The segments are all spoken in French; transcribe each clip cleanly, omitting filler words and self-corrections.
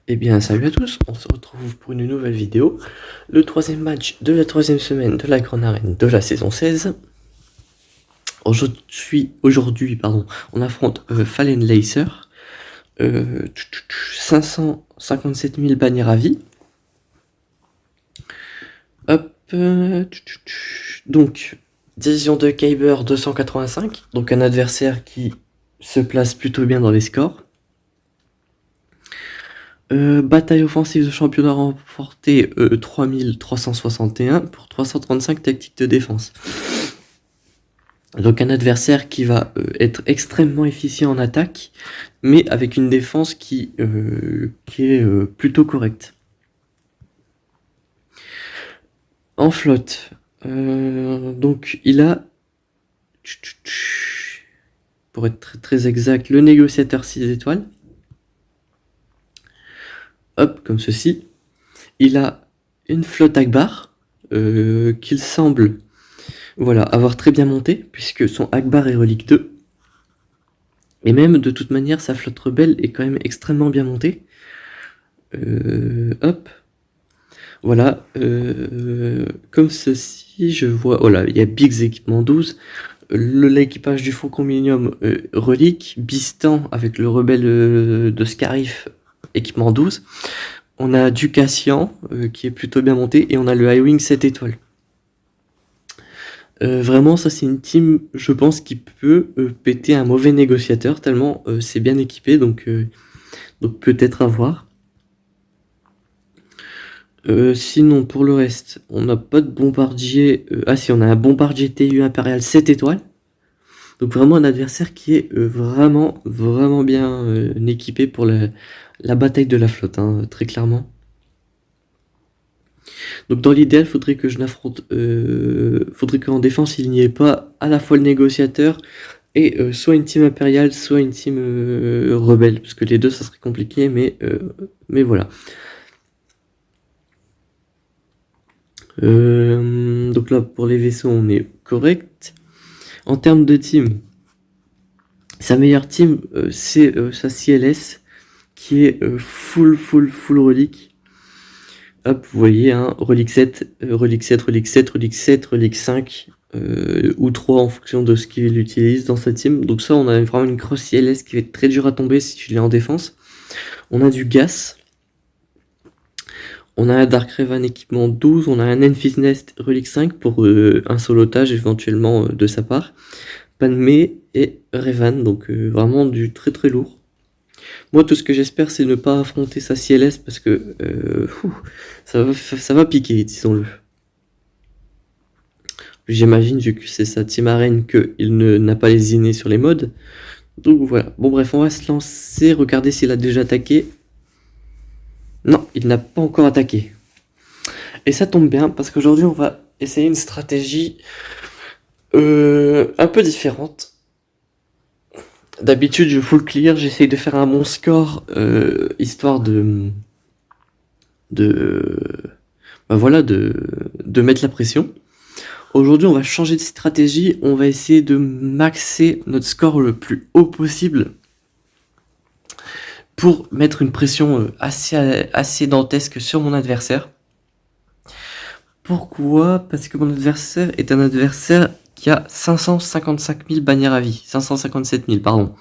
Eh bien, salut à tous, on se retrouve pour une nouvelle vidéo. Le troisième match de la troisième semaine de la Grande Arène de la saison 16. Aujourd'hui, on affronte Fallen Lacer. 557 000 bannières à vie. Hop. Donc, division de Kyber 285. Donc, un adversaire qui se place plutôt bien dans les scores. Bataille offensive de championnat remportée 3361 pour 335 tactiques de défense. Donc un adversaire qui va être extrêmement efficient en attaque, mais avec une défense qui est plutôt correcte. En flotte, donc il a, pour être très, très exact, le négociateur 6 étoiles. Hop, comme ceci. Il a une flotte Akbar qu'il semble avoir très bien monté, puisque son Akbar est relique 2. Et même, de toute manière, sa flotte rebelle est quand même extrêmement bien montée. Hop. Voilà. Comme ceci, je vois... Oh là, il y a Biggs équipement 12. L'équipage du Faucon Millennium relique. Bistan avec le rebelle de Scarif équipement 12. On a Ducassian qui est plutôt bien monté. Et on a le High Wing 7 étoiles. Vraiment, ça c'est une team, je pense, qui peut péter un mauvais négociateur, tellement c'est bien équipé, donc peut-être à voir. Sinon, pour le reste, on n'a pas de bombardier. Si, on a un bombardier TU Impérial 7 étoiles. Donc vraiment un adversaire qui est vraiment bien équipé pour la bataille de la flotte, hein, très clairement. Donc dans l'idéal, faudrait qu'en défense il n'y ait pas à la fois le négociateur et soit une team impériale, soit une team rebelle, parce que les deux ça serait compliqué, mais voilà. Donc là pour les vaisseaux on est correct. En termes de team, sa meilleure team c'est sa CLS qui est full relique. Hop, vous voyez, hein, relique 7, relique 7, relique 7, relique 7, relique 5, ou 3 en fonction de ce qu'il utilise dans sa team. Donc ça, on a vraiment une cross CLS qui va être très dur à tomber si je l'ai en défense. On a du gas. On a un Dark Revan équipement 12. On a un Enfys Nest relique 5 pour un solotage éventuellement de sa part. Padmé et Revan, donc vraiment du très très lourd. Moi, tout ce que j'espère, c'est ne pas affronter sa CLS parce que ça va piquer, disons-le. J'imagine, vu que c'est sa team arène, qu'il n'a pas les innés sur les modes. Donc voilà. Bon, bref, on va se lancer. Regardez s'il a déjà attaqué. Non, il n'a pas encore attaqué. Et ça tombe bien parce qu'aujourd'hui, on va essayer une stratégie un peu différente. D'habitude, je full clear, j'essaye de faire un bon score, histoire de mettre la pression. Aujourd'hui, on va changer de stratégie, on va essayer de maxer notre score le plus haut possible pour mettre une pression assez dantesque sur mon adversaire. Pourquoi ? Parce que mon adversaire est un adversaire qui a 555 000 bannières à vie. 557 000, pardon.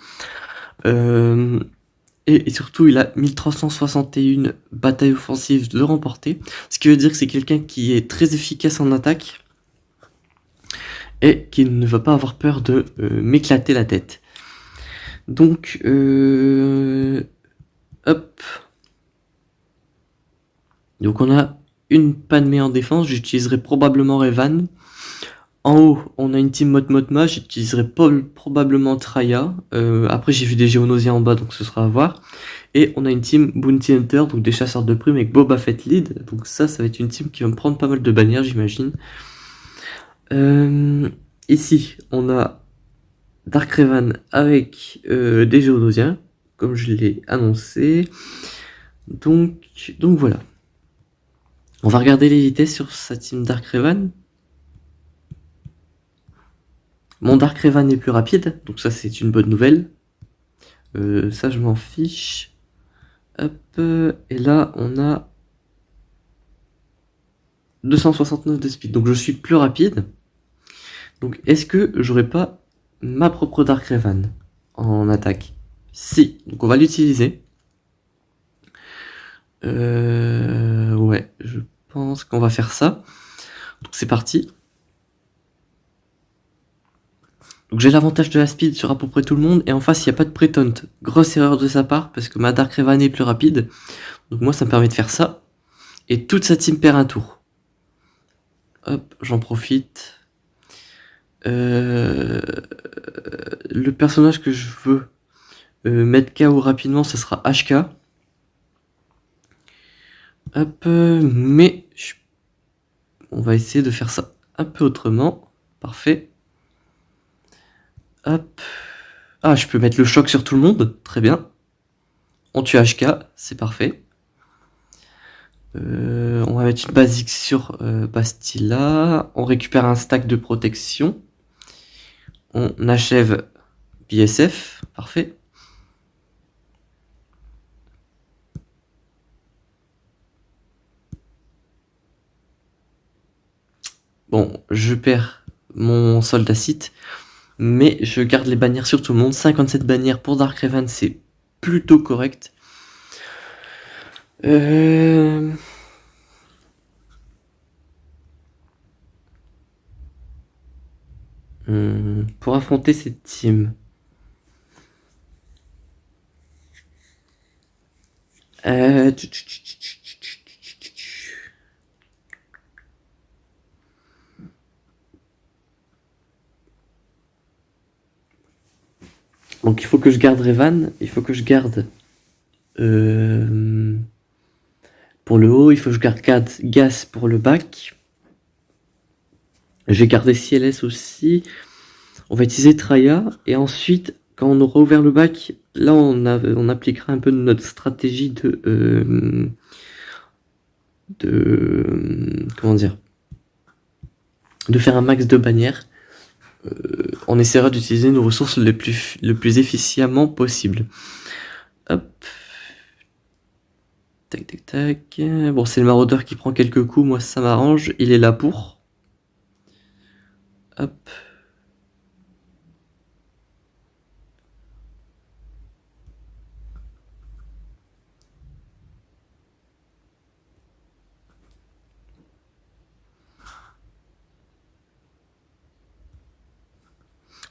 Et surtout, il a 1361 batailles offensives de remportées. Ce qui veut dire que c'est quelqu'un qui est très efficace en attaque et qui ne va pas avoir peur de m'éclater la tête. Donc, hop. Donc on a une Padmé en défense, j'utiliserai probablement Revan. En haut, on a une team Motma, j'utiliserai probablement Traya. Après, j'ai vu des Géonosiens en bas, donc ce sera à voir. Et on a une team Bounty Hunter, donc des chasseurs de primes avec Boba Fett lead. Donc ça va être une team qui va me prendre pas mal de bannières, j'imagine. Ici, on a Dark Revan avec des Géonosiens, comme je l'ai annoncé. Donc voilà. On va regarder les vitesses sur sa team Dark Revan. Mon Dark Revan est plus rapide, donc ça c'est une bonne nouvelle. Ça je m'en fiche. Hop, et là, on a 269 de speed, donc je suis plus rapide. Donc, est-ce que j'aurais pas ma propre Dark Revan en attaque? Si, donc on va l'utiliser. Ouais, je pense qu'on va faire ça. Donc c'est parti. Donc j'ai l'avantage de la speed sur à peu près tout le monde, et en face il n'y a pas de pré-taunt. Grosse erreur de sa part, parce que ma Dark Revan est plus rapide. Donc moi ça me permet de faire ça. Et toute sa team perd un tour. Hop, j'en profite. Le personnage que je veux mettre KO rapidement, ce sera HK. Hop, mais on va essayer de faire ça un peu autrement. Parfait. Hop. Ah, je peux mettre le choc sur tout le monde. Très bien. On tue HK, c'est parfait. On va mettre une basique sur Bastilla. On récupère un stack de protection. On achève BSF. Parfait. Bon, je perds mon soldat site, mais je garde les bannières sur tout le monde. 57 bannières pour Dark Revan, c'est plutôt correct. Pour affronter cette team. Donc il faut que je garde Revan, il faut que je garde pour le haut, il faut que je garde Gas pour le bac. Je vais garder CLS aussi. On va utiliser Traya, et ensuite, quand on aura ouvert le bac, là on appliquera un peu notre stratégie de comment dire, de faire un max de bannières. On essaiera d'utiliser nos ressources le plus efficacement possible. Hop. Tac, tac, tac. Bon, c'est le maraudeur qui prend quelques coups, moi ça m'arrange. Il est là pour. Hop.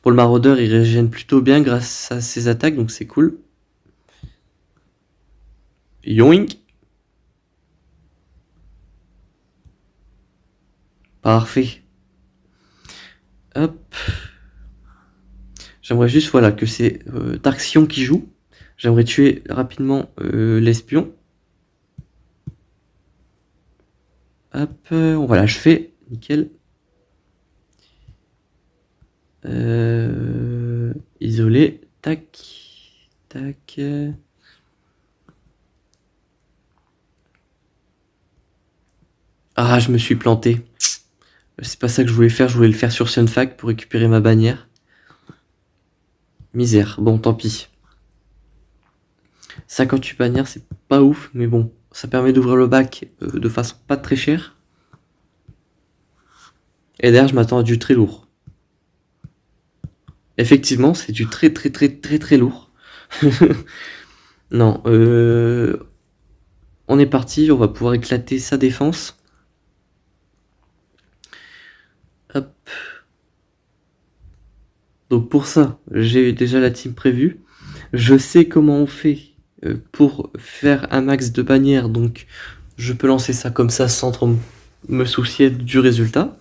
Pour le maraudeur, il régène plutôt bien grâce à ses attaques, donc c'est cool. Yoink. Parfait. Hop. J'aimerais juste, voilà, que c'est Darksion qui joue. J'aimerais tuer rapidement l'espion. Hop, voilà, je fais. Nickel. Isolé. Tac. Tac. Ah, je me suis planté. C'est pas ça que je voulais faire. Je voulais le faire sur Sunfac pour récupérer ma bannière. Misère. Bon, tant pis. 58 bannières, c'est pas ouf, mais bon. Ça permet d'ouvrir le bac de façon pas très chère. Et derrière, je m'attends à du très lourd. Effectivement, c'est du très très très très très lourd. Non, on est parti, on va pouvoir éclater sa défense. Hop. Donc pour ça, j'ai déjà la team prévue. Je sais comment on fait pour faire un max de bannières, donc je peux lancer ça comme ça sans trop me soucier du résultat.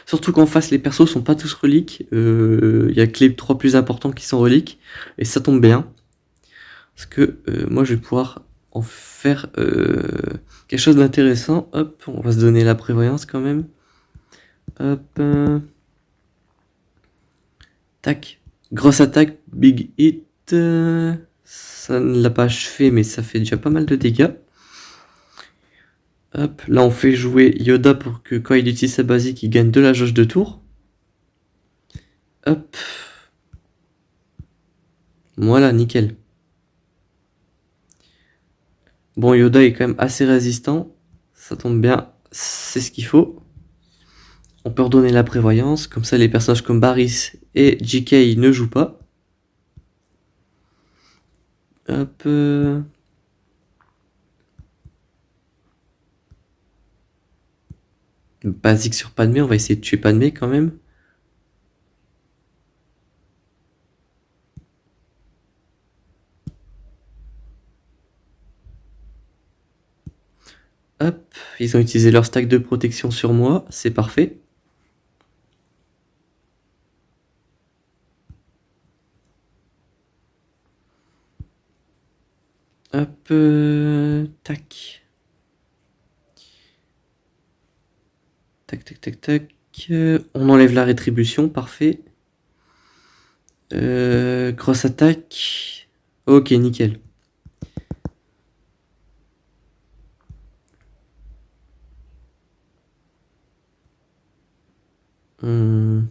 Surtout qu'en face, les persos sont pas tous reliques. Il y a que les 3 plus importants qui sont reliques. Et ça tombe bien. Parce que moi, je vais pouvoir en faire quelque chose d'intéressant. Hop, on va se donner la prévoyance quand même. Hop. Tac. Grosse attaque, big hit. Ça ne l'a pas achevé, mais ça fait déjà pas mal de dégâts. Hop, là on fait jouer Yoda pour que quand il utilise sa basique, il gagne de la jauge de tour. Hop. Voilà, nickel. Bon, Yoda est quand même assez résistant. Ça tombe bien, c'est ce qu'il faut. On peut redonner la prévoyance, comme ça les personnages comme Barris et JK ne jouent pas. Hop. Basique sur Padmé, on va essayer de tuer Padmé quand même. Hop, ils ont utilisé leur stack de protection sur moi, c'est parfait. Hop, tac. Tac, tac, tac, tac. On enlève la rétribution, parfait. Cross attaque. Ok, nickel. On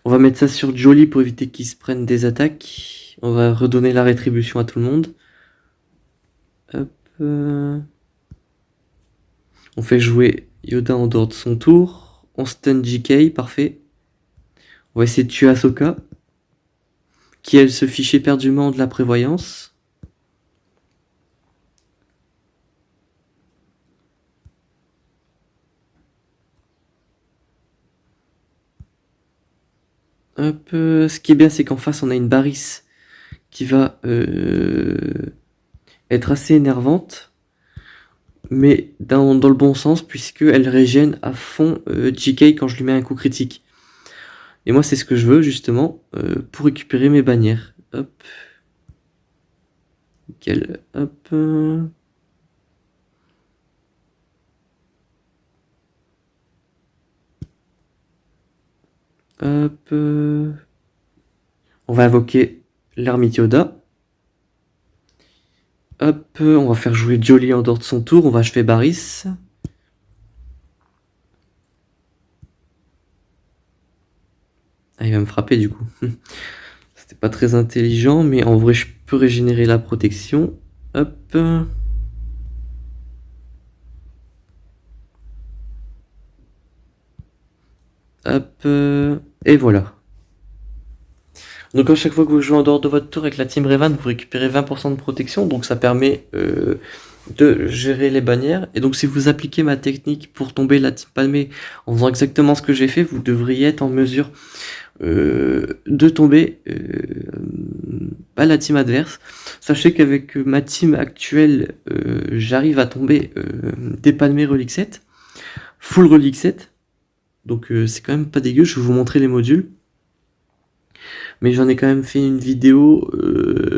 va mettre ça sur Jolly pour éviter qu'il se prenne des attaques. On va redonner la rétribution à tout le monde. Hop. On fait jouer Yoda en dehors de son tour. On stun JK, parfait. On va essayer de tuer Ahsoka, qui elle se fiche éperdument de la prévoyance. Hop. Ce qui est bien, c'est qu'en face, on a une Barris qui va être assez énervante, mais dans le bon sens, puisqu'elle régène à fond JK quand je lui mets un coup critique. Et moi, c'est ce que je veux, justement, pour récupérer mes bannières. Hop. Nickel. Hop. Hop. On va invoquer l'ermite Yoda. Hop. On va faire jouer Jolly en dehors de son tour. On va achever Barris. Ah, il va me frapper du coup. C'était pas très intelligent, mais en vrai, je peux régénérer la protection. Hop. Hop. Et voilà. Donc à chaque fois que vous jouez en dehors de votre tour avec la team Revan, vous récupérez 20% de protection, donc ça permet de gérer les bannières. Et donc si vous appliquez ma technique pour tomber la team Padmé en faisant exactement ce que j'ai fait, vous devriez être en mesure de tomber la team adverse. Sachez qu'avec ma team actuelle, j'arrive à tomber des Padmé Relic 7, full Relic 7. Donc c'est quand même pas dégueu, je vais vous montrer les modules. Mais j'en ai quand même fait une vidéo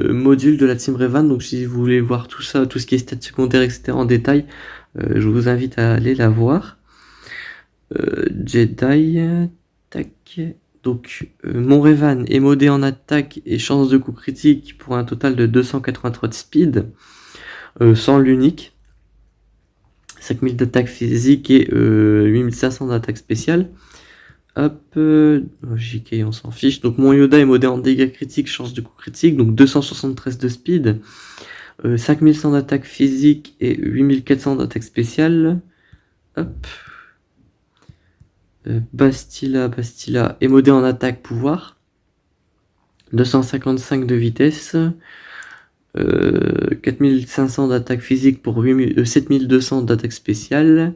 module de la team Revan, donc si vous voulez voir tout ça, tout ce qui est stats secondaires, etc. en détail, je vous invite à aller la voir. Jedi, tac. Donc mon Revan est modé en attaque et chance de coup critique pour un total de 283 de speed, sans l'unique. 5000 d'attaque physique et 8500 d'attaque spéciale. Hop, JK on s'en fiche. Donc mon Yoda est modé en dégâts critiques, chance de coup critique, donc 273 de speed, 5100 d'attaque physique et 8400 d'attaque spéciale. Hop. Bastila est modé en attaque pouvoir, 255 de vitesse, 4500 d'attaque physique pour 7200 d'attaque spéciale.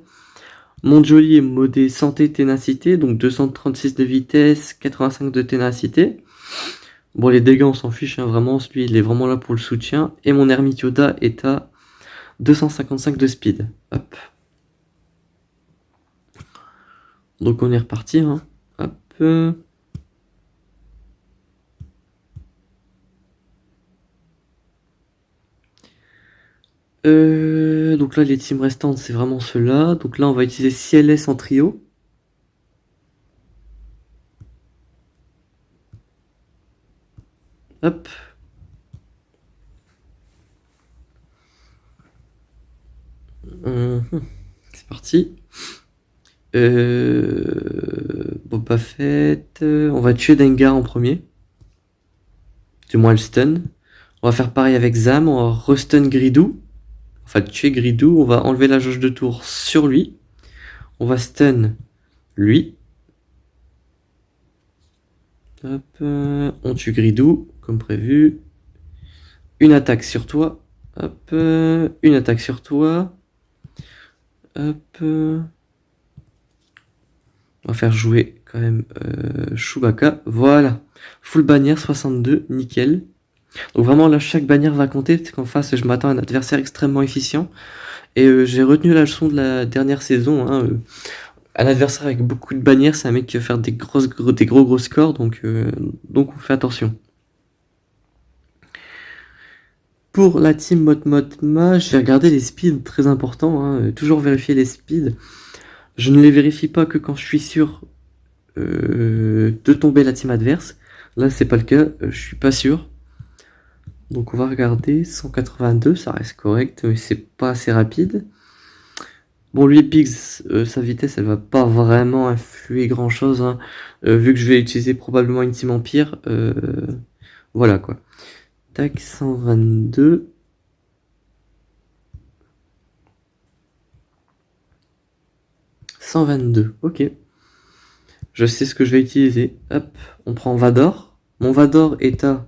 Mon Jolly est modé santé ténacité, donc 236 de vitesse, 85 de ténacité. Bon, les dégâts on s'en fiche, hein, vraiment, celui il est vraiment là pour le soutien. Et mon ermite Yoda est à 255 de speed. Hop. Donc on est reparti, hein. Hop. Donc là les teams restantes c'est vraiment ceux-là. Donc là on va utiliser CLS en trio. Hop. C'est parti. Boba Fett. On va tuer Dengar en premier. Du moins le stun. On va faire pareil avec Zam, on va restun Gridou. Enfin, tuer Gridou, on va enlever la jauge de tour sur lui. On va stun lui. Hop, on tue Gridou, comme prévu. Une attaque sur toi. Hop, une attaque sur toi. Hop. On va faire jouer quand même Chewbacca. Voilà. Full bannière 62, nickel. Donc vraiment là, chaque bannière va compter, parce qu'en face, je m'attends à un adversaire extrêmement efficient. Et j'ai retenu la leçon de la dernière saison. Hein, un adversaire avec beaucoup de bannières, c'est un mec qui va faire des gros scores, donc on fait attention. Pour la team Motmotma, je vais regarder les speeds, très important, hein, toujours vérifier les speeds. Je ne les vérifie pas que quand je suis sûr de tomber la team adverse. Là, c'est pas le cas, je suis pas sûr. Donc on va regarder, 182, ça reste correct, mais c'est pas assez rapide. Bon, lui, Pigs, sa vitesse, elle va pas vraiment influer grand chose, hein, vu que je vais utiliser probablement une team Empire. Voilà quoi. Tac, 122. Ok. Je sais ce que je vais utiliser. Hop, on prend Vador. Mon Vador est à...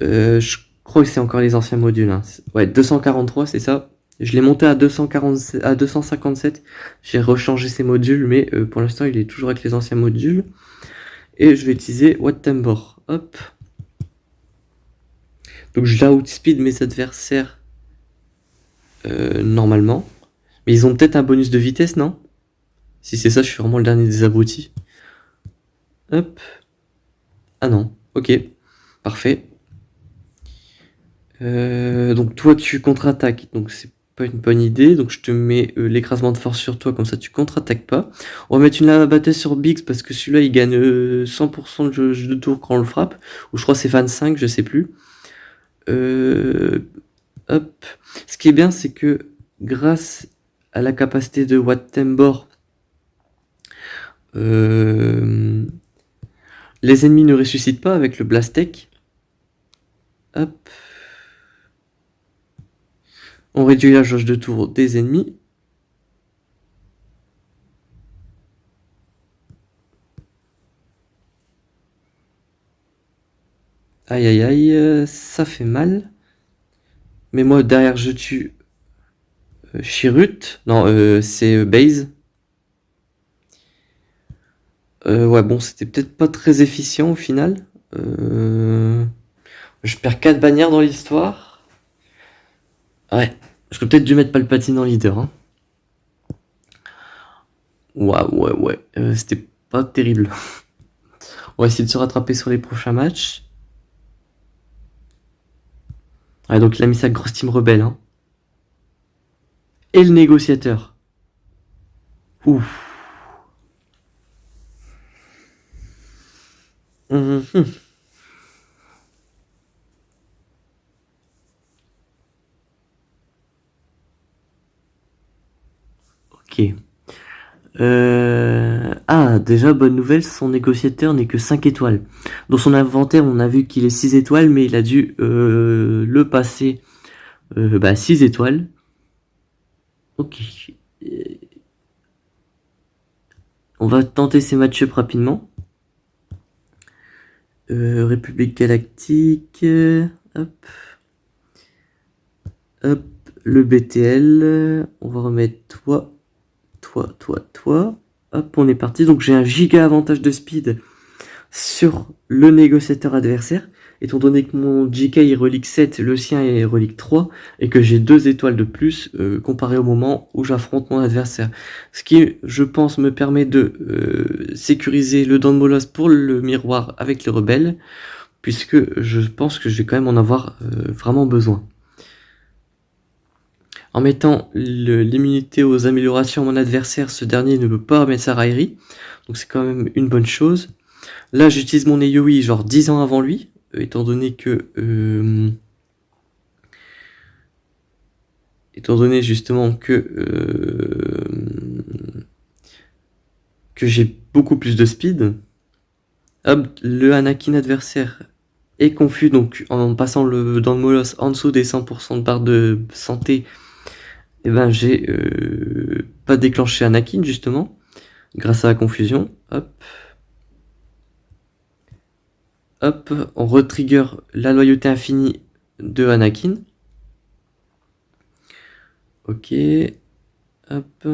je crois que c'est encore les anciens modules. Hein. Ouais, 243, c'est ça. Je l'ai monté à 247, à 257. J'ai rechangé ces modules, mais pour l'instant, il est toujours avec les anciens modules. Et je vais utiliser Wattembor. Hop. Donc je outspeed mes adversaires normalement. Mais ils ont peut-être un bonus de vitesse, non? Si c'est ça, je suis vraiment le dernier des abrutis. Hop. Ah non, ok. Parfait. Donc toi tu contre-attaques, donc c'est pas une bonne idée. Donc je te mets l'écrasement de force sur toi, comme ça tu contre-attaques pas. On va mettre une lava batteuse sur Biggs parce que celui-là il gagne 100% de jeu de tour quand on le frappe. Ou je crois c'est 25, je sais plus. Hop. Ce qui est bien c'est que grâce à la capacité de Wattembor, les ennemis ne ressuscitent pas avec le Blastech. Hop. On réduit la jauge de tour des ennemis. Aïe aïe aïe, ça fait mal. Mais moi derrière je tue Chirrut. Non, c'est Base. Ouais bon, c'était peut-être pas très efficient au final. Je perds 4 bannières dans l'histoire. Ouais, j'aurais peut-être dû mettre Palpatine en leader. Hein. Ouais. C'était pas terrible. On va essayer de se rattraper sur les prochains matchs. Ouais, donc il a mis sa grosse team rebelle. Hein. Et le négociateur. Ouf. Ok. Ah, déjà, bonne nouvelle, son négociateur n'est que 5 étoiles. Dans son inventaire, on a vu qu'il est 6 étoiles, mais il a dû le passer 6 étoiles. Ok. On va tenter ces match-up rapidement. République Galactique. Hop. Hop. Le BTL. On va remettre toi. Hop, on est parti. Donc j'ai un giga avantage de speed sur le négociateur adversaire. Étant donné que mon JK est relique 7, le sien est relique 3, et que j'ai 2 étoiles de plus comparé au moment où j'affronte mon adversaire. Ce qui, je pense, me permet de sécuriser le Don Molos pour le miroir avec les rebelles, puisque je pense que je vais quand même en avoir vraiment besoin. En mettant l'immunité aux améliorations à mon adversaire, ce dernier ne peut pas remettre sa raillerie, donc c'est quand même une bonne chose. Là, j'utilise mon AoE genre 10 ans avant lui, étant donné que... étant donné justement que j'ai beaucoup plus de speed. Hop, le Anakin adversaire est confus, donc en passant dans le molosse en dessous des 100% de barre de santé, et ben j'ai pas déclenché Anakin justement, grâce à la confusion. Hop, on retrigger la loyauté infinie de Anakin. Ok, hop.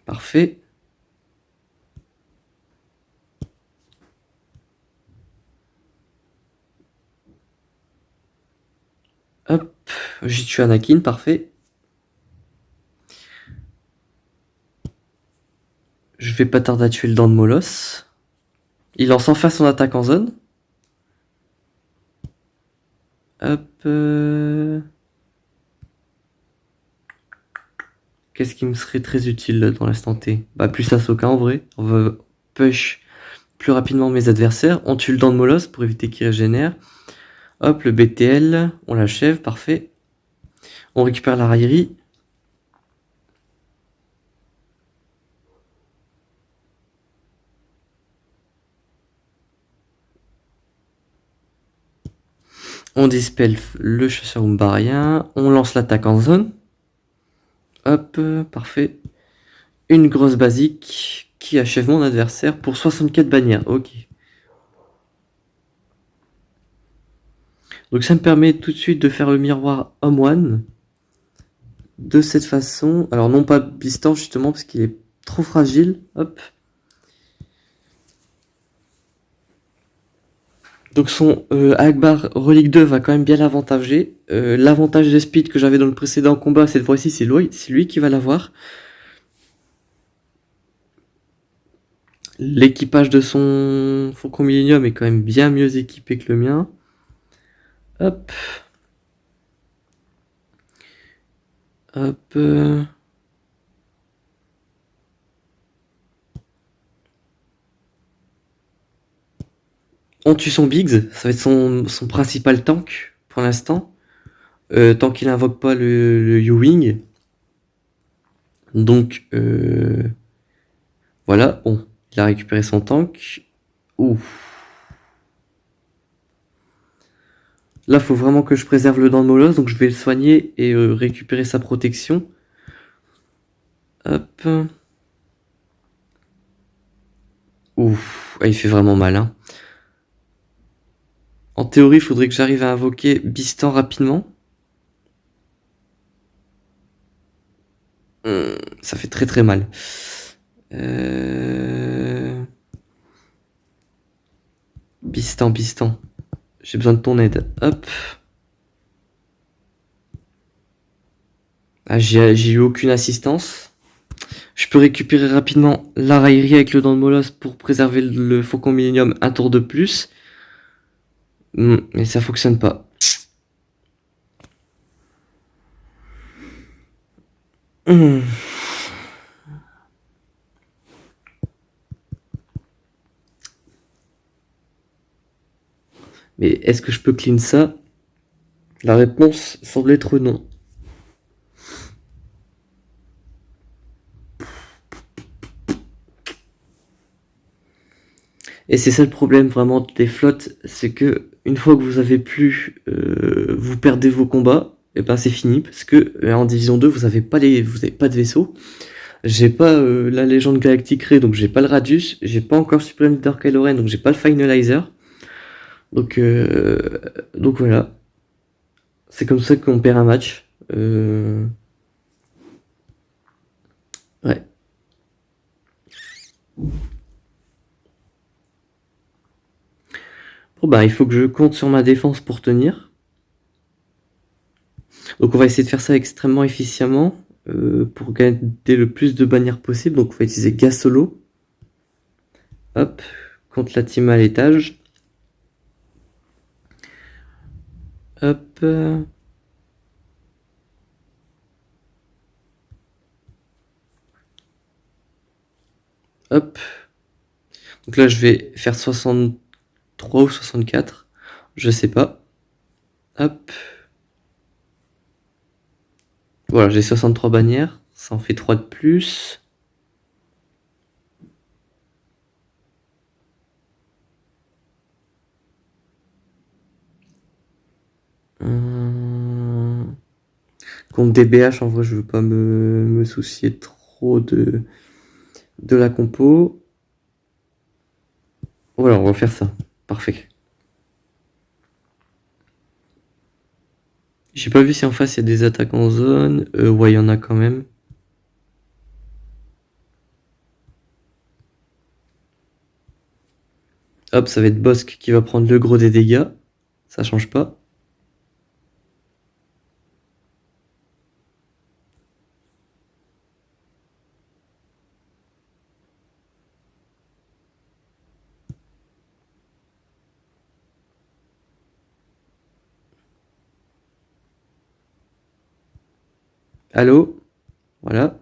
Parfait. Hop, j'y tue Anakin, parfait. Je vais pas tarder à tuer le dent de Molosse. Il lance enfin son attaque en zone. Hop. Qu'est-ce qui me serait très utile dans l'instant T? Bah plus Ahsoka en vrai. On va push plus rapidement mes adversaires. On tue le dent de Molosse pour éviter qu'il régénère. Hop, le BTL, on l'achève, parfait. On récupère la raillerie. On dispel le chasseur umbarien. On lance l'attaque en zone. Hop, parfait. Une grosse basique qui achève mon adversaire pour 64 bannières. Ok. Donc ça me permet tout de suite de faire le miroir homme one. De cette façon. Alors non pas Bistan justement parce qu'il est trop fragile. Hop. Donc son Akbar Relique 2 va quand même bien l'avantager. L'avantage de speed que j'avais dans le précédent combat, cette fois-ci, c'est lui qui va l'avoir. L'équipage de son Faucon Millenium est quand même bien mieux équipé que le mien. Hop. Hop. On tue son Biggs, ça va être son principal tank pour l'instant. Tant qu'il invoque pas le U-Wing. Donc voilà, bon, il a récupéré son tank. Ouf. Là, faut vraiment que je préserve le dent de Molosse, donc je vais le soigner et récupérer sa protection. Hop. Ouf, il fait vraiment mal. Hein. En théorie, il faudrait que j'arrive à invoquer Bistan rapidement. Ça fait très très mal. Bistan. J'ai besoin de ton aide. Hop. Ah, j'ai eu aucune assistance. Je peux récupérer rapidement la raillerie avec le dent de Molosse pour préserver le Faucon Millenium un tour de plus. Mais ça fonctionne pas. Mais est-ce que je peux clean ça? La réponse semble être non. Et c'est ça le problème vraiment des flottes, c'est que une fois que vous avez plus, vous perdez vos combats, et ben c'est fini parce que en division 2 vous avez pas de vaisseau. J'ai pas la légende galactique Ray, donc j'ai pas le Radius, j'ai pas encore Supreme Leader Kylo Ren, donc j'ai pas le Finalizer. Donc voilà, c'est comme ça qu'on perd un match. Ouais. Bon bah il faut que je compte sur ma défense pour tenir. Donc on va essayer de faire ça extrêmement efficacement pour gagner le plus de bannières possible. Donc on va utiliser Gas Solo. Hop, contre la team à l'étage. Hop. Hop. Donc là je vais faire 63 ou 64. Je sais pas. Hop. Voilà, j'ai 63 bannières. Ça en fait 3 de plus. Contre DBH, en vrai, je veux pas me soucier trop de la compo. Voilà, on va faire ça. Parfait. J'ai pas vu si en face il y a des attaques en zone. Ouais, il y en a quand même. Hop, ça va être Bosque qui va prendre le gros des dégâts. Ça change pas. Allô? Voilà.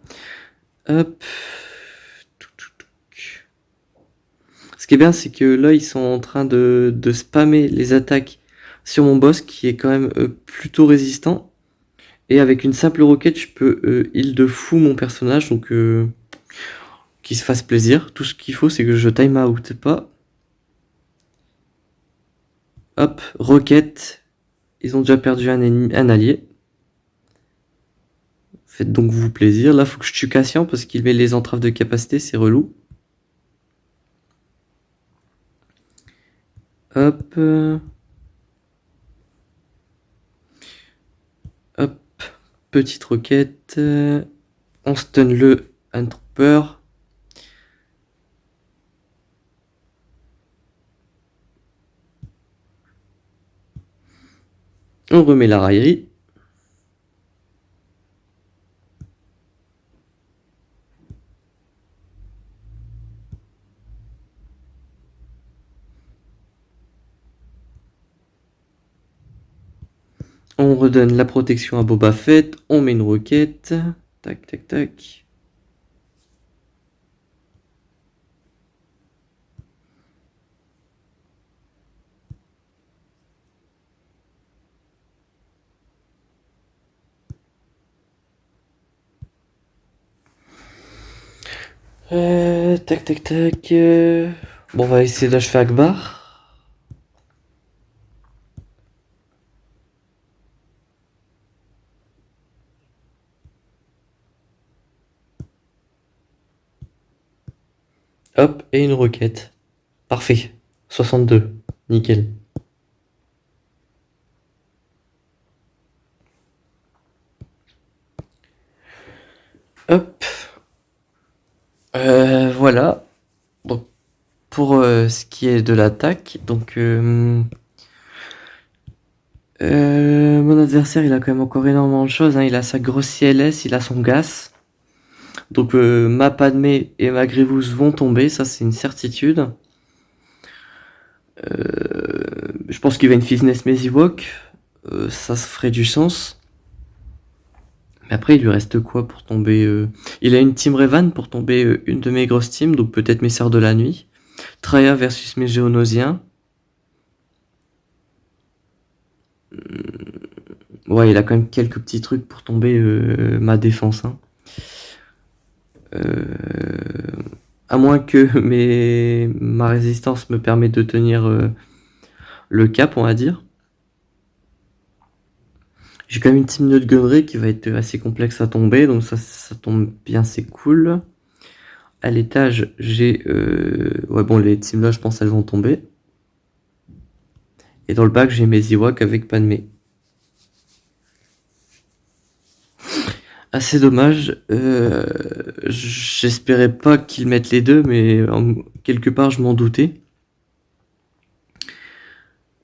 Hop. Ce qui est bien, c'est que là, ils sont en train de spammer les attaques sur mon boss, qui est quand même plutôt résistant. Et avec une simple roquette, je peux heal de fou mon personnage, donc qu'il se fasse plaisir. Tout ce qu'il faut, c'est que je time out pas. Hop, roquette. Ils ont déjà perdu un allié. Faites donc vous plaisir. Là, faut que je tue Cassian parce qu'il met les entraves de capacité, c'est relou. Hop. Hop. Petite roquette. On stun le Trooper. On remet la raillerie. On redonne la protection à Boba Fett. On met une roquette. Tac, tac, tac. Tac, tac, tac. Bon, on va essayer d'achever Akbar. Hop, et une roquette. Parfait. 62. Nickel. Hop. Voilà. Donc, pour ce qui est de l'attaque, donc mon adversaire, il a quand même encore énormément de choses, hein. Il a sa grosse CLS, il a son gas. Donc ma Padmé et ma Grievous vont tomber, ça c'est une certitude. Je pense qu'il va une Fitness Mezywalk, ça se ferait du sens. Mais après, il lui reste quoi pour tomber Il a une Team Revan pour tomber une de mes grosses teams, donc peut-être mes Sœurs de la Nuit. Traya versus mes Géonosiens. Ouais, il a quand même quelques petits trucs pour tomber ma défense. Hein. À moins que ma résistance me permette de tenir le cap, on va dire. J'ai quand même une team de gunnery qui va être assez complexe à tomber, donc ça tombe bien, c'est cool. À l'étage, j'ai... ouais, bon, les teams là, je pense elles vont tomber. Et dans le bac, j'ai mes Ewok avec Padmé. Assez dommage. J'espérais pas qu'ils mettent les deux, mais quelque part, je m'en doutais.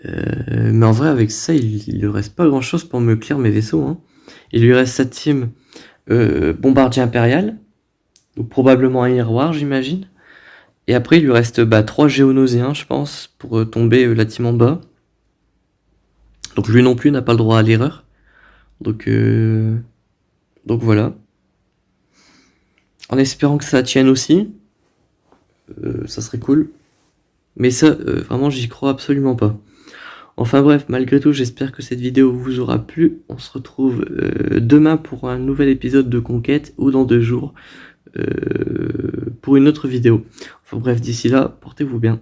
Mais en vrai, avec ça, il lui reste pas grand chose pour me clear mes vaisseaux. Hein. Il lui reste sa team bombardier impérial, donc probablement un Irwar, j'imagine. Et après, il lui reste 3 géonosiens, je pense, pour tomber la team en bas. Donc lui non plus n'a pas le droit à l'erreur. Donc voilà. En espérant que ça tienne aussi. Ça serait cool. Mais ça, vraiment, j'y crois absolument pas. Enfin bref, malgré tout, j'espère que cette vidéo vous aura plu. On se retrouve demain pour un nouvel épisode de Conquête ou dans 2 jours pour une autre vidéo. Enfin bref, d'ici là, portez-vous bien.